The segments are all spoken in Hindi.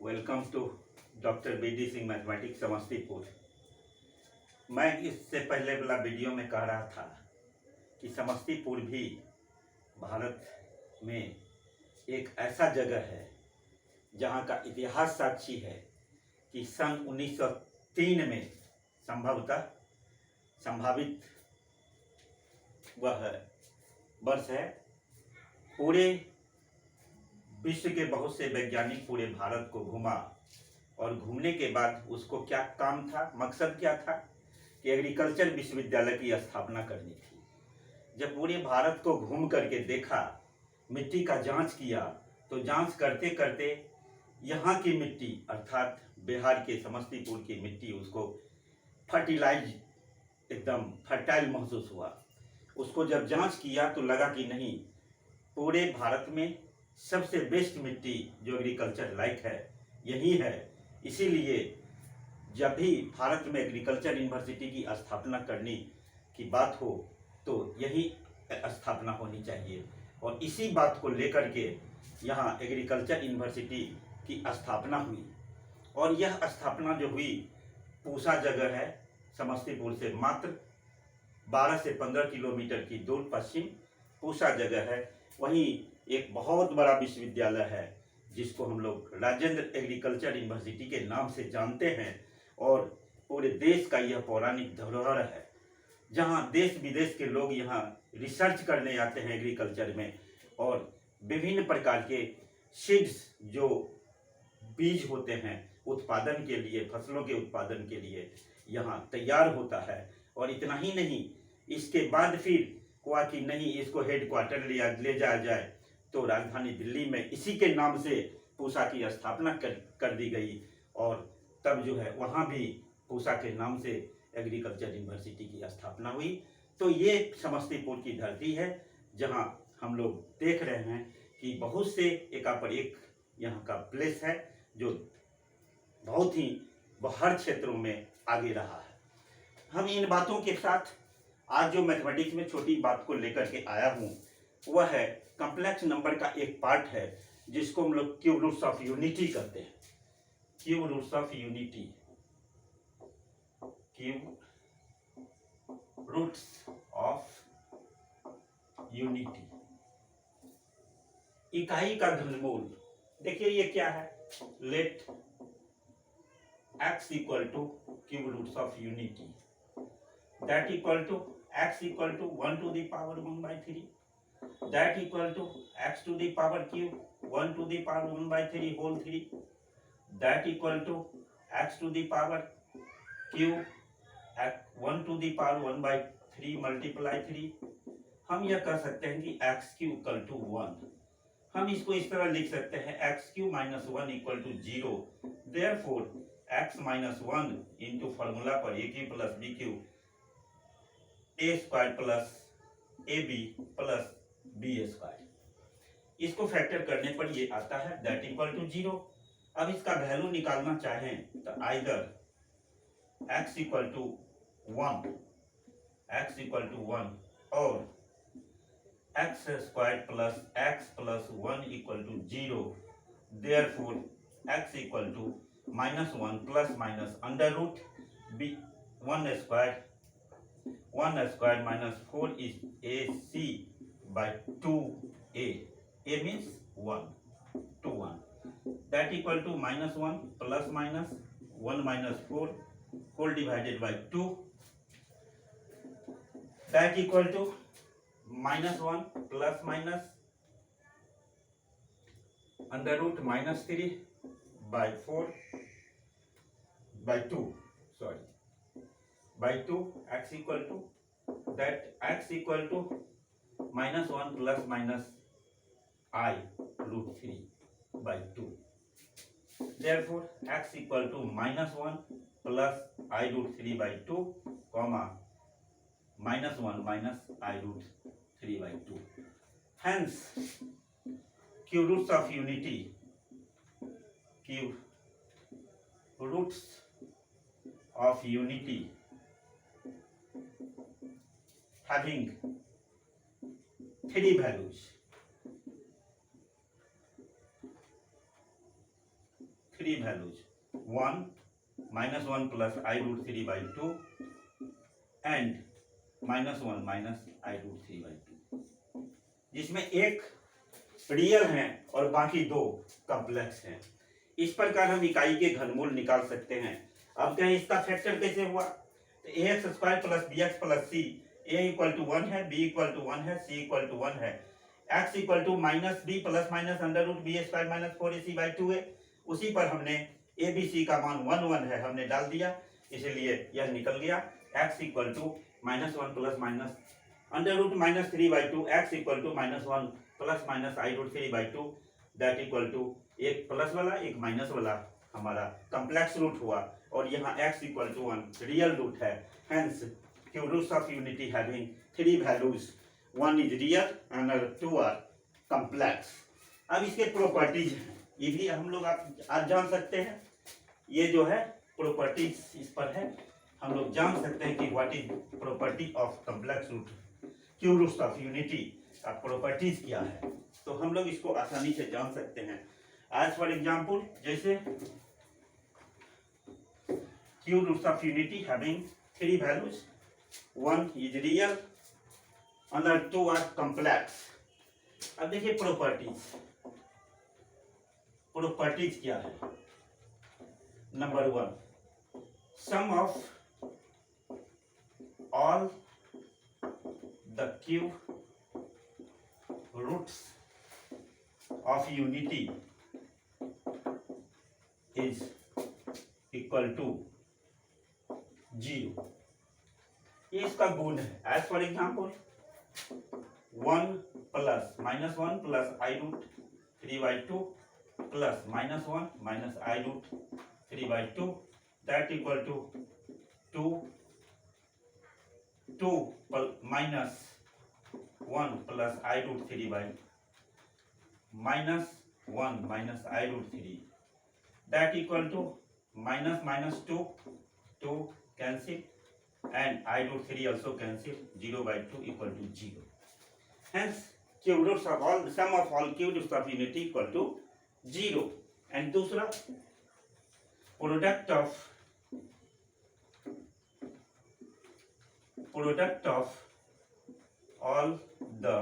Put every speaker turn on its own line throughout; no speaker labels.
Welcome to doctor BD. Singh mathematics Samastipur. मैं इससे पहले वाला वीडियो में कह रहा था कि समस्तीपुर भी भारत में एक ऐसा जगह है जहां का इतिहास साक्षी है कि सन 1903 में संभावित वह वर्ष है। पूरे विश्व के बहुत से वैज्ञानिक पूरे भारत को घूमा और घूमने के बाद उसको क्या काम था, मकसद क्या था कि एग्रीकल्चर विश्वविद्यालय की स्थापना करनी थी। जब पूरे भारत को घूम करके देखा, मिट्टी का जांच किया, तो जांच करते करते यहाँ की मिट्टी अर्थात बिहार के समस्तीपुर की मिट्टी उसको फर्टिलाइज एकदम फर्टाइल महसूस हुआ। उसको जब जांच किया तो लगा कि नहीं, पूरे भारत में सबसे बेस्ट मिट्टी जो एग्रीकल्चर लायक है यही है। इसीलिए जब भी भारत में एग्रीकल्चर यूनिवर्सिटी की स्थापना करने की बात हो तो यही स्थापना होनी चाहिए, और इसी बात को लेकर के यहाँ एग्रीकल्चर यूनिवर्सिटी की स्थापना हुई। और यह स्थापना जो हुई पूसा जगह है, समस्तीपुर से मात्र 12 से 15 किलोमीटर की दूर पश्चिम पूसा जगह है। वहीं एक बहुत बड़ा विश्वविद्यालय है जिसको हम लोग राजेंद्र एग्रीकल्चर यूनिवर्सिटी के नाम से जानते हैं, और पूरे देश का यह पौराणिक धरोहर है जहां देश विदेश के लोग यहां रिसर्च करने आते हैं एग्रीकल्चर में, और विभिन्न प्रकार के सीड्स जो बीज होते हैं उत्पादन के लिए, फसलों के उत्पादन के लिए यहाँ तैयार होता है। और इतना ही नहीं, इसके बाद फिर हुआ कि नहीं, इसको हेडक्वार्टर ले जाया जाए, तो राजधानी दिल्ली में इसी के नाम से पूसा की स्थापना कर दी गई, और तब जो है वहाँ भी पूसा के नाम से एग्रीकल्चर यूनिवर्सिटी की स्थापना हुई। तो ये समस्तीपुर की धरती है जहाँ हम लोग देख रहे हैं कि बहुत से एका पर एक यहाँ का प्लेस है जो बहुत ही हर क्षेत्रों में आगे रहा है। हम इन बातों के साथ आज जो मैथमेटिक्स में छोटी बात को लेकर के आया हूँ वह है कॉम्प्लेक्स नंबर का एक पार्ट है जिसको हम लोग क्यूब रूट्स ऑफ यूनिटी कहते हैं। Cube roots of unity, cube roots of unity, इकाई का घनमूल। देखिए ये क्या है, let x equal to cube roots of unity, that equal to x equal to 1 to the power 1/3, that equal to x to the power cube 1 to the power 1/3 whole 3, that equal to x to the power cube 1 to the power 1/3 multiply 3। हम यह कह सकते हैं कि x क्यू इक्वल टू 1। हम इसको इस तरह लिख सकते हैं x q minus 1 equal to 0। Therefore x minus 1 into formula पर a q plus b q a square plus a b plus b square, इसको फैक्टर करने पर ये आता है दैट इक्वल टू 0। अब इसका वैल्यू निकालना चाहें तो आइदर x इक्वल टू 1 और x square plus x plus 1 equal to 0। Therefore x equal to -1 plus minus under root B 1 square minus 4 is AC by 2a, a means 1 to 1, that equal to -1 plus minus 1 minus 4 whole divided by 2, that equal to -1 plus minus under root -3 by 4 by 2, sorry, by 2, x equal to that x equal to -1 plus minus I root 3 by 2. Therefore x equal to -1 plus I root 3 by 2 comma -1 minus I root 3 by 2. Hence cube roots of unity, cube roots of unity having 3 values, three values, 1 -1 plus i√3/2 and -1 minus i√3/2, जिसमें एक रियल है और बाकी दो कॉम्प्लेक्स हैं। इस प्रकार हम इकाई के घनमूल निकाल सकते हैं। अब कहें इसका फैक्टर कैसे हुआ, तो ax² plus bx plus c, a = 1 है, b = 1 है, c = 1 है, x = -b plus minus √b² minus 4ac/2 है। उसी पर हमने a b c का मान 1 1 है, हमने डाल दिया, इसलिए यह निकल गया। x = -1 plus minus √-3/2, x = -1 plus minus i√3/2, that equal to एक प्लस वाला एक माइनस वाला हमारा कॉम्प्लेक्स रूट हुआ, और यहाँ x = 1 रियल रूट है। Hence cube roots of unity having 3 values, 1 is real and 2 are complex. अब इसके प्रॉपर्टीज हैं, ये भी हम लोग आज जान सकते हैं। ये जो है प्रॉपर्टीज इस पर है, हम लोग जान सकते हैं कि what is property of complex root, cube roots of unity का प्रॉपर्टीज क्या है, तो हम लोग इसको आसानी से जान सकते हैं। आज फॉर एग्जांपल, जैसे cube roots of unity having 3 values, 1 is real and 2 are complex. अब देखिए प्रॉपर्टीज क्या है। Number 1, sum of all the cube roots of unity is equal to 0। ये इसका गुण है। As for example 1 plus -1 plus i√3/2 plus -1 minus i√3/2, that equal to 2 minus 1 plus i√3/1 minus i√3, that equal to -2 cancel and i√3 also cancel, 0/2 equal to 0। Hence cube roots of all, sum of all cube roots of unity equal to 0। And दूसरा product of all the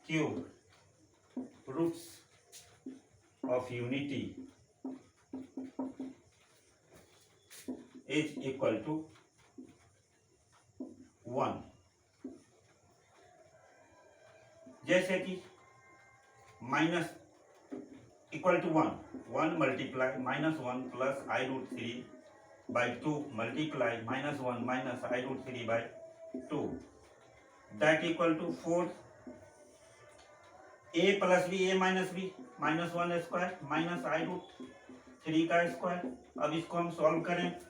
cube roots of unity is equal to 1। जैसे कि minus equal to 1 multiply -1 plus i√3/2 multiply -1 minus i√3/2, that equal to 4 a plus b a minus b -1² minus i√3 का स्क्वायर। अब इसको हम सॉल्व करें,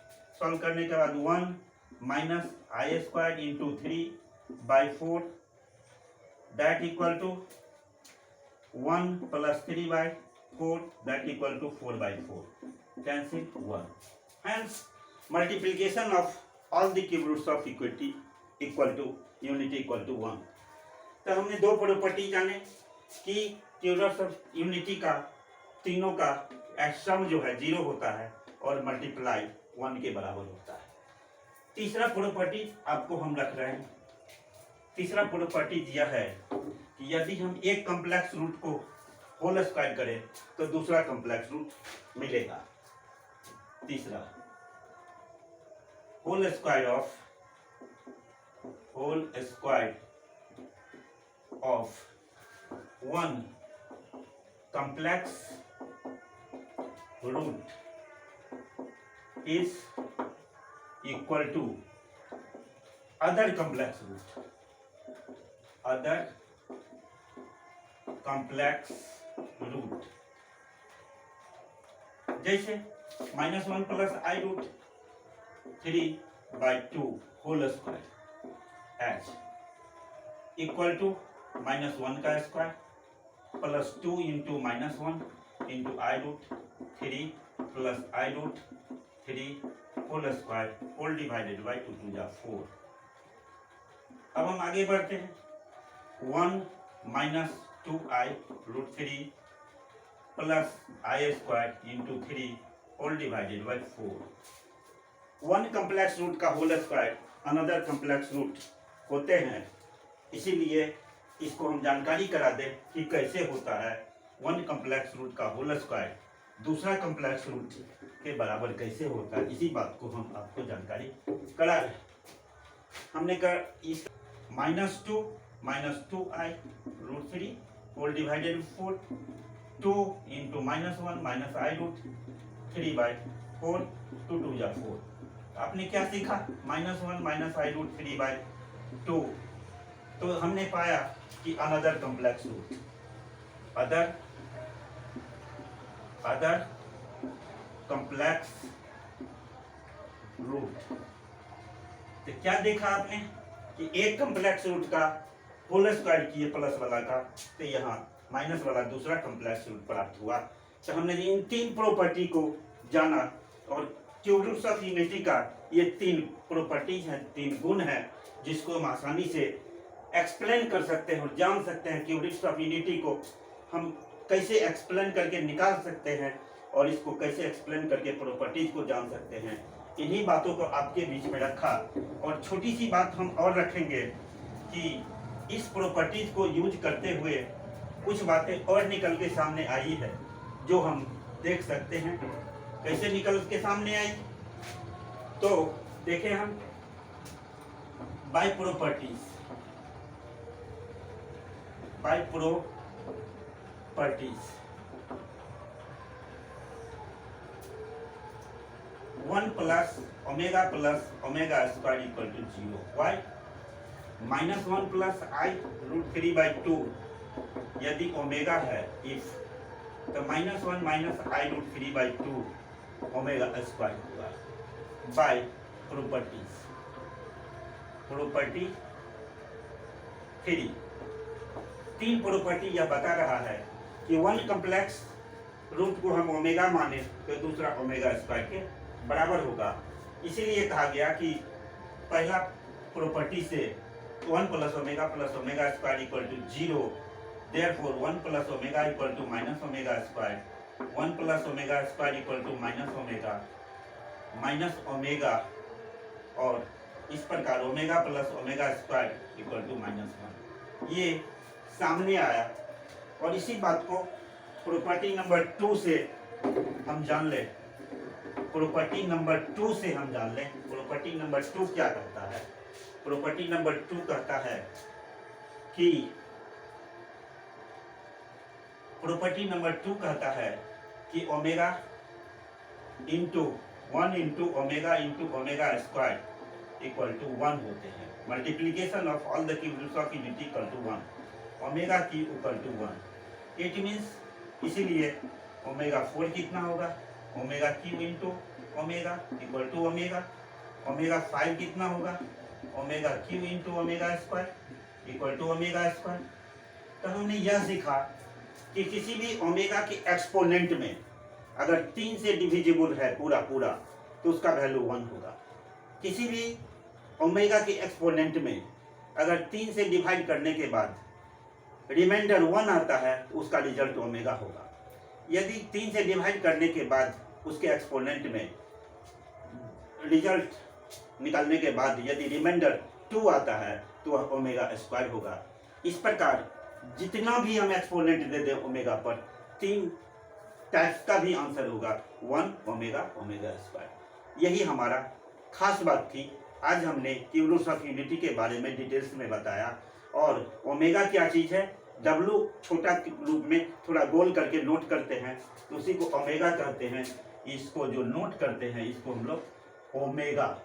सॉल्व करने के बाद 1 minus i² into 3/4, that equal to 1 plus 3/4, that equal to 4/4, cancel 1। Hence multiplication of all the cube roots of equity equal to unity equal to 1। तो हमने दो प्रॉपर्टी जाने कि क्यूब रूट्स ऑफ यूनिटी का तीनों का सम जो है 0 होता है और मल्टीप्लाई 1 के बराबर होता है। तीसरा प्रॉपर्टी आपको हम रख रहे हैं। तीसरा प्रॉपर्टी यह है कि यदि हम एक कॉम्प्लेक्स रूट को होल स्क्वायर करें तो दूसरा कॉम्प्लेक्स रूट मिलेगा। तीसरा, whole square of 1 complex root is equal to other complex root। जैसे -1 plus i√3/2 whole square H equal to -1 का स्क्वायर plus 2 into -1 into i√3 plus i√3 whole square whole divided by 2 2 जा 4। अब हम आगे बढ़ते हैं। 1 minus 2i√3 plus i square into 3 whole divided by 4। One complex root का whole square another complex root होते हैं, इसीलिए इसको हम जानकारी करा दें कि कैसे होता है वन कम्प्लेक्स रूट का होल स्क्वायर दूसरा कम्प्लेक्स रूट के बराबर कैसे होता है। इसी बात को हम आपको जानकारी करा रहे हैं। हमने कर इस -2 i root 3 whole divided 4, 2 into -1 minus I root 3 by 4, 2 2 जा 4। आपने क्या सीखा? -1 माइनस आई रूट 3 बाई 2। तो हमने पाया कि another complex root other complex root. तो क्या देखा आपने कि एक कम्प्लेक्स रूट का होल स्क्वायर किए प्लस वाला का, तो यहाँ माइनस वाला दूसरा कम्प्लेक्स रूट प्राप्त हुआ। तो हमने इन तीन प्रॉपर्टी को जाना, और क्यूब रूट्स ऑफ यूनिटी का ये तीन प्रॉपर्टीज हैं, तीन गुण हैं, जिसको हम आसानी से एक्सप्लेन कर सकते हैं और जान सकते हैं। क्यूब रूट्स ऑफ यूनिटी को हम कैसे एक्सप्लेन करके निकाल सकते हैं और इसको कैसे एक्सप्लेन करके प्रॉपर्टीज को जान सकते हैं। इन्हीं बातों को आपके बीच में रखा, और छोटी सी बात हम और रखेंगे कि इस प्रॉपर्टीज को यूज करते हुए कुछ बातें और निकल के सामने आई है, जो हम देख सकते हैं। कैसे निकल के सामने आई? तो देखें हम by properties 1 plus omega square equal to 0। Why? -1 plus I root 3 by 2 यदि ओमेगा है, इफ, तो -1 minus I root 3 by 2 omega square हुआ बाय प्रॉपर्टी 3। तीन प्रॉपर्टी यह बता रहा है कि वन कम्प्लेक्स रूट को हम ओमेगा माने तो दूसरा ओमेगा स्क्वायर के बराबर होगा। इसीलिए कहा गया कि पहला प्रॉपर्टी से 1 plus omega square equal to 0, therefore 1 plus omega equal to minus omega square, 1 plus omega square equal to minus omega, और इस प्रकार omega plus omega square equal to -1 ये सामने आया। और इसी बात को प्रॉपर्टी नंबर 2 से हम जान ले। प्रॉपर्टी नंबर 2 से हम जान लें। प्रॉपर्टी नंबर 2 क्या कहता है? प्रॉपर्टी नंबर 2 कहता है कि omega into 1 into omega square equal to 1 होते हैं। Multiplication of all the cube roots of unity equal to 1, omega की इक्वल टू 1। इट मीन्स, इसीलिए ओमेगा 4 कितना होगा? Omega cube into omega equal to omega 5 कितना होगा? Omega cube into omega square equal to omega square. तो हमने यह सीखा कि किसी भी ओमेगा के एक्सपोनेंट में अगर 3 से डिविजिबल है पूरा तो उसका वैल्यू 1 होगा। किसी भी ओमेगा के एक्सपोनेंट में अगर 3 से डिवाइड करने के बाद रिमाइंडर 1 आता है तो उसका रिजल्ट ओमेगा होगा। यदि 3 से डिवाइड करने के बाद उसके एक्सपोनेंट में रिजल्ट निकालने के बाद यदि रिमाइंडर 2 आता है तो वह ओमेगा स्क्वायर होगा। इस प्रकार जितना भी हम एक्सपोनेंट दे दें ओमेगा पर, 3 टाइप्स का भी आंसर होगा 1 ओमेगा स्क्वायर। यही हमारा खास बात थी। आज हमने क्यूब रूट्स ऑफ यूनिटी के बारे में डिटेल्स में बताया। और ओमेगा क्या चीज़ है? W छोटा रूप में थोड़ा गोल करके नोट करते हैं तो उसी को ओमेगा कहते हैं। इसको जो नोट करते हैं इसको हम लोग ओमेगा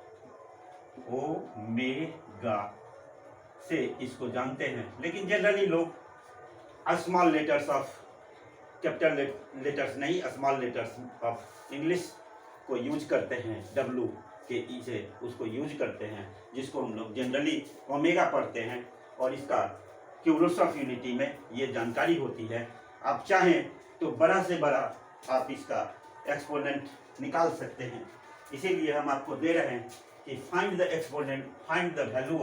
से इसको जानते हैं। लेकिन जनरली लोग small letters of capital letters नहीं, स्मॉल लेटर्स ऑफ इंग्लिश को यूज करते हैं। W के ई से उसको यूज करते हैं, जिसको हम लोग जनरली ओमेगा पढ़ते हैं। और इसका क्यूब रूट्स ऑफ यूनिटी में ये जानकारी होती है। आप चाहें तो बड़ा से बड़ा आप इसका एक्सपोनेंट निकाल सकते हैं। इसीलिए हम आपको दे रहे हैं कि find the exponent, find the value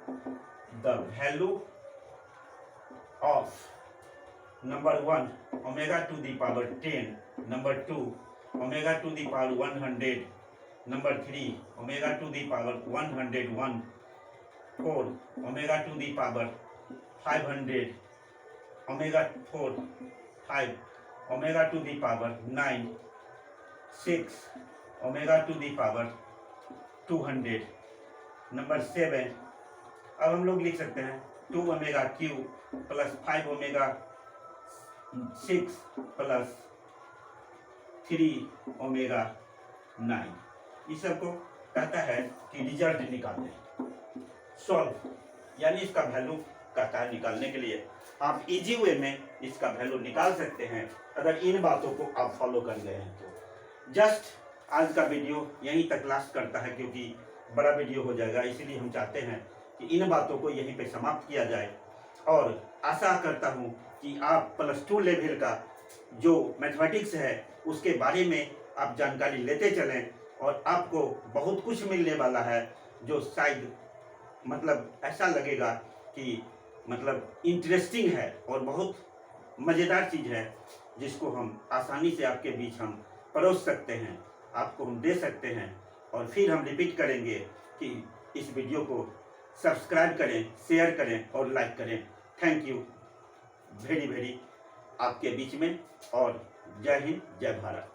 the value of number 1 omega to the power 10, number 2 omega to the power 100, number 3 omega to the power 101, 4 omega to the power 500, omega 4 5 omega to the power 9, 6 omega to the power 200, number 7 अब हम लोग लिख सकते हैं 2 omega cube plus 5 omega 6 plus 3 omega 9। इस सबको कहता है कि रिजल्ट निकालने, सॉल्व, यानी इसका वैल्यू कहता है निकालने के लिए आप इजी वे में इसका वैल्यू निकाल सकते हैं अगर इन बातों को आप फॉलो कर गए हैं तो। जस्ट आज का वीडियो यहीं तक लास्ट करता है क्योंकि बड़ा वीडियो हो जाएगा, इसीलिए हम चाहते हैं कि इन बातों को यहीं पे समाप्त किया जाए। और आशा करता हूँ कि आप +2 लेवल का जो मैथमेटिक्स है उसके बारे में आप जानकारी लेते चलें और आपको बहुत कुछ मिलने वाला है जो शायद मतलब ऐसा लगेगा कि मतलब इंटरेस्टिंग है और बहुत मज़ेदार चीज़ है जिसको हम आसानी से आपके बीच हम परोस सकते हैं, आपको हम दे सकते हैं। और फिर हम रिपीट करेंगे कि इस वीडियो को सब्सक्राइब करें, शेयर करें और लाइक करें। थैंक यू वेरी वेरी आपके बीच में, और जय हिंद जय भारत।